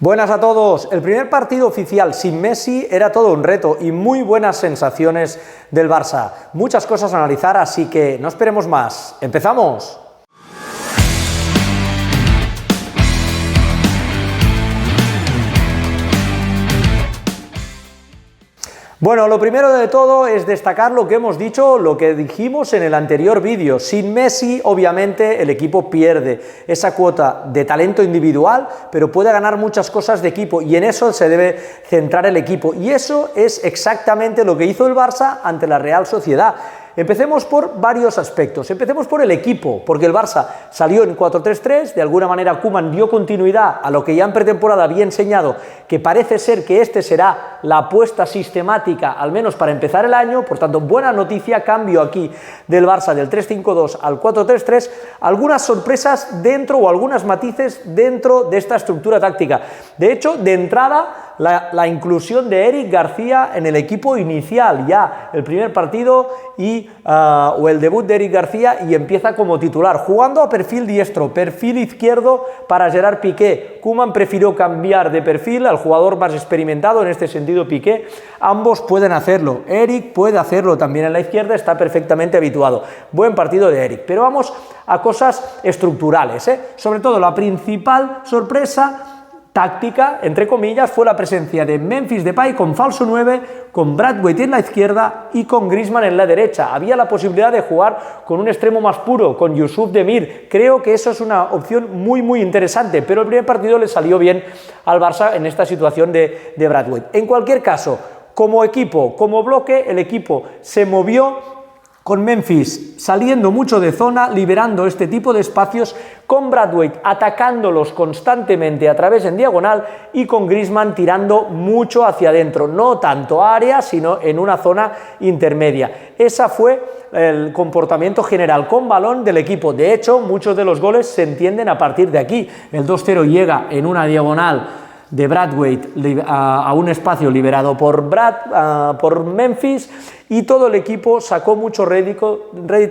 Buenas a todos. El primer partido oficial sin Messi era todo un reto y muy buenas sensaciones del Barça. Muchas cosas a analizar, así que no esperemos más. ¡Empezamos! Bueno, lo primero de todo es destacar lo que hemos dicho, lo que dijimos en el anterior vídeo. Sin Messi, obviamente, el equipo pierde esa cuota de talento individual, pero puede ganar muchas cosas de equipo y en eso se debe centrar el equipo. Y eso es exactamente lo que hizo el Barça ante la Real Sociedad. Empecemos por varios aspectos. Empecemos por el equipo, porque el Barça salió en 4-3-3, de alguna manera Koeman dio continuidad a lo que ya en pretemporada había enseñado, que parece ser que este será la apuesta sistemática, al menos para empezar el año. Por tanto, buena noticia, cambio aquí del Barça del 3-5-2 al 4-3-3, algunas sorpresas dentro o algunas matices dentro de esta estructura táctica. De hecho, de entrada, la inclusión de Eric García en el equipo inicial, ya el primer partido o el debut de Eric García, y empieza como titular, jugando a perfil diestro, perfil izquierdo para Gerard Piqué. Koeman prefirió cambiar de perfil al jugador más experimentado, en este sentido Piqué. Ambos pueden hacerlo, Eric puede hacerlo también en la izquierda, está perfectamente habituado. Buen partido de Eric, pero vamos a cosas estructurales, Sobre todo la principal sorpresa táctica, entre comillas, fue la presencia de Memphis Depay con falso 9, con Braithwaite en la izquierda y con Griezmann en la derecha. Había la posibilidad de jugar con un extremo más puro, con Youssouf Demir. Creo que eso es una opción muy interesante, pero el primer partido le salió bien al Barça en esta situación de Braithwaite. En cualquier caso, como equipo, como bloque, el equipo se movió con Memphis saliendo mucho de zona, liberando este tipo de espacios, con Braithwaite atacándolos constantemente a través en diagonal y con Griezmann tirando mucho hacia adentro, no tanto área, sino en una zona intermedia. Ese fue el comportamiento general con balón del equipo. De hecho, muchos de los goles se entienden a partir de aquí. El 2-0 llega en una diagonal de Braithwaite a un espacio liberado por Memphis, y todo el equipo sacó mucho rédito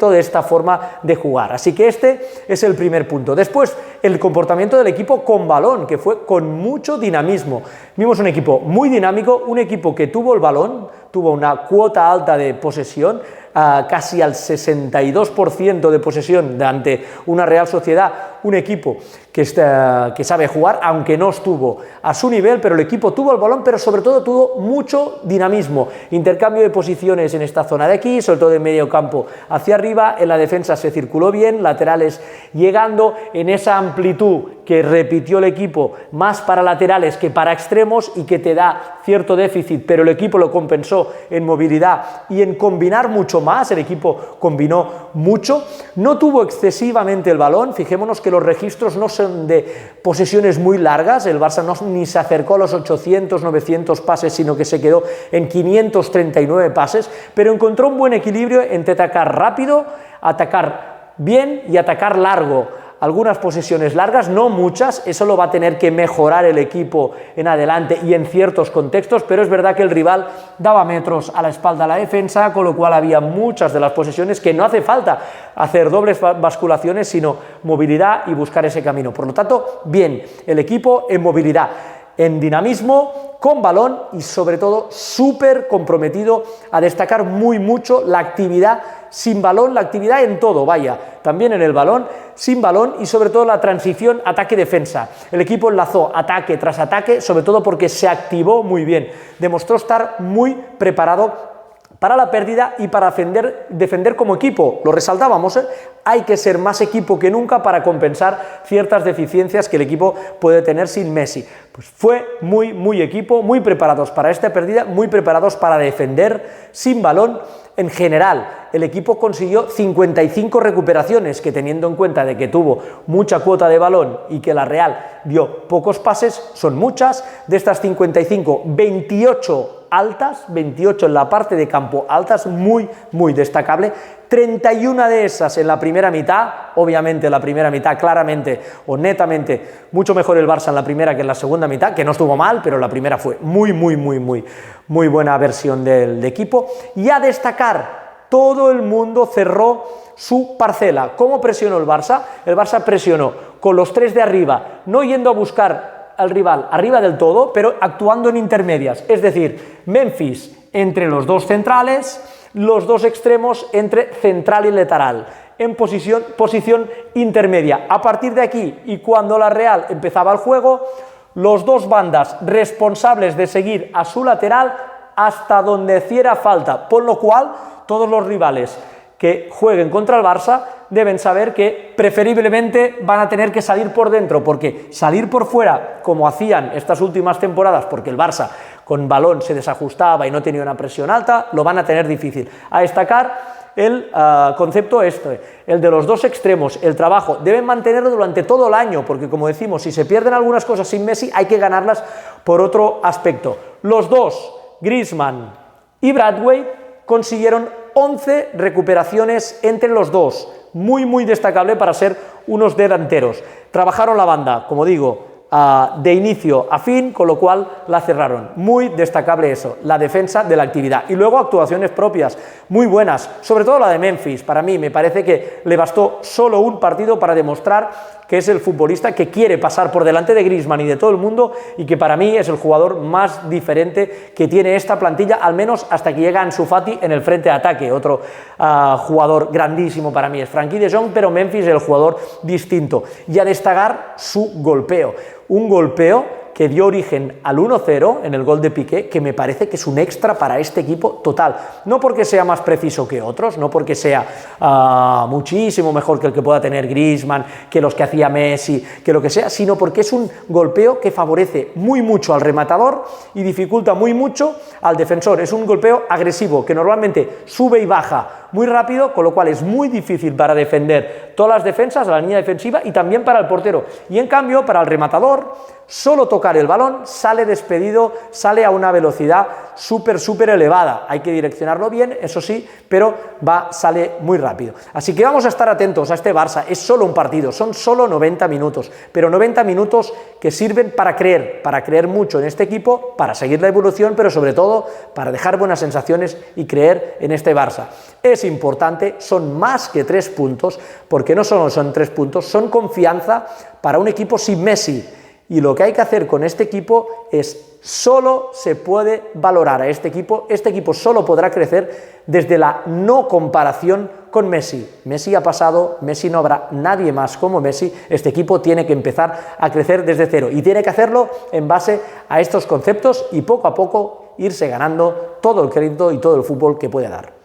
de esta forma de jugar. Así que este es el primer punto. Después, el comportamiento del equipo con balón, que fue con mucho dinamismo. Vimos un equipo muy dinámico, un equipo que tuvo el balón, tuvo una cuota alta de posesión, casi al 62% de posesión ante una Real Sociedad, un equipo que sabe jugar, aunque no estuvo a su nivel, pero el equipo tuvo el balón, pero sobre todo tuvo mucho dinamismo, intercambio de posiciones en esta zona de aquí, sobre todo de medio campo hacia arriba, en la defensa se circuló bien, laterales llegando en esa amplitud que repitió el equipo, más para laterales que para extremos, y que te da cierto déficit, pero el equipo lo compensó en movilidad y en combinar mucho más. El equipo combinó mucho, no tuvo excesivamente el balón. Fijémonos que los registros no son de posesiones muy largas, el Barça ni se acercó a los 800-900 pases, sino que se quedó en 539 pases, pero encontró un buen equilibrio entre atacar rápido, atacar bien y atacar largo. Algunas posesiones largas, no muchas, eso lo va a tener que mejorar el equipo en adelante y en ciertos contextos, pero es verdad que el rival daba metros a la espalda a la defensa, con lo cual había muchas de las posesiones que no hace falta hacer dobles basculaciones, sino movilidad y buscar ese camino. Por lo tanto, bien, el equipo en movilidad, en dinamismo, con balón y sobre todo súper comprometido a destacar mucho la actividad sin balón, la actividad en todo, vaya, también en el balón, sin balón, y sobre todo la transición ataque-defensa. El equipo enlazó ataque tras ataque, sobre todo porque se activó muy bien, demostró estar muy preparado para la pérdida y para defender como equipo. Lo resaltábamos, hay que ser más equipo que nunca para compensar ciertas deficiencias que el equipo puede tener sin Messi. Pues fue muy equipo, muy preparados para esta pérdida, muy preparados para defender sin balón. En general, el equipo consiguió 55 recuperaciones, que teniendo en cuenta de que tuvo mucha cuota de balón y que la Real dio pocos pases, son muchas. De estas 55, 28 altas, 28 en la parte de campo altas, muy destacable. 31 de esas en la primera mitad, obviamente la primera mitad claramente o netamente mucho mejor el Barça en la primera que en la segunda mitad, que no estuvo mal, pero la primera fue muy buena versión del equipo. Y a destacar, todo el mundo cerró su parcela. ¿Cómo presionó el Barça? El Barça presionó con los tres de arriba, no yendo a buscar al rival arriba del todo, pero actuando en intermedias, es decir, Memphis entre los dos centrales, los dos extremos entre central y lateral, en posición intermedia. A partir de aquí, y cuando la Real empezaba el juego, los dos bandas responsables de seguir a su lateral hasta donde hiciera falta, por lo cual todos los rivales que jueguen contra el Barça deben saber que preferiblemente van a tener que salir por dentro, porque salir por fuera, como hacían estas últimas temporadas, porque el Barça con balón se desajustaba y no tenía una presión alta, lo van a tener difícil. A destacar el concepto el de los dos extremos, el trabajo, deben mantenerlo durante todo el año, porque como decimos, si se pierden algunas cosas sin Messi, hay que ganarlas por otro aspecto. Los dos, Griezmann y Braithwaite, consiguieron 11 recuperaciones entre los dos, muy destacable para ser unos delanteros. Trabajaron la banda, como digo, de inicio a fin, con lo cual la cerraron. Muy destacable eso, la defensa de la actividad. Y luego actuaciones propias, muy buenas, sobre todo la de Memphis. Para mí me parece que le bastó solo un partido para demostrar que es el futbolista que quiere pasar por delante de Griezmann y de todo el mundo, y que para mí es el jugador más diferente que tiene esta plantilla, al menos hasta que llega Ansu Fati en el frente de ataque. Otro jugador grandísimo para mí es Frenkie de Jong, pero Memphis es el jugador distinto. Y a destacar su golpeo, un golpeo que dio origen al 1-0 en el gol de Piqué, que me parece que es un extra para este equipo total. No porque sea más preciso que otros, no porque sea muchísimo mejor que el que pueda tener Griezmann, que los que hacía Messi, que lo que sea, sino porque es un golpeo que favorece muy mucho al rematador y dificulta muy mucho al defensor. Es un golpeo agresivo, que normalmente sube y baja muy rápido, con lo cual es muy difícil para defender todas las defensas, la línea defensiva, y también para el portero. Y en cambio, para el rematador, solo tocar el balón, sale despedido, sale a una velocidad súper elevada. Hay que direccionarlo bien, eso sí, pero sale muy rápido. Así que vamos a estar atentos a este Barça. Es solo un partido, son solo 90 minutos, pero 90 minutos que sirven para creer mucho en este equipo, para seguir la evolución, pero sobre todo para dejar buenas sensaciones y creer en este Barça. Es importante, son más que 3 puntos, porque no solo son 3 puntos, son confianza para un equipo sin Messi. Y lo que hay que hacer con este equipo es, solo se puede valorar a este equipo solo podrá crecer desde la no comparación con Messi. Messi ha pasado, Messi no habrá nadie más como Messi. Este equipo tiene que empezar a crecer desde cero y tiene que hacerlo en base a estos conceptos y poco a poco irse ganando todo el crédito y todo el fútbol que puede dar.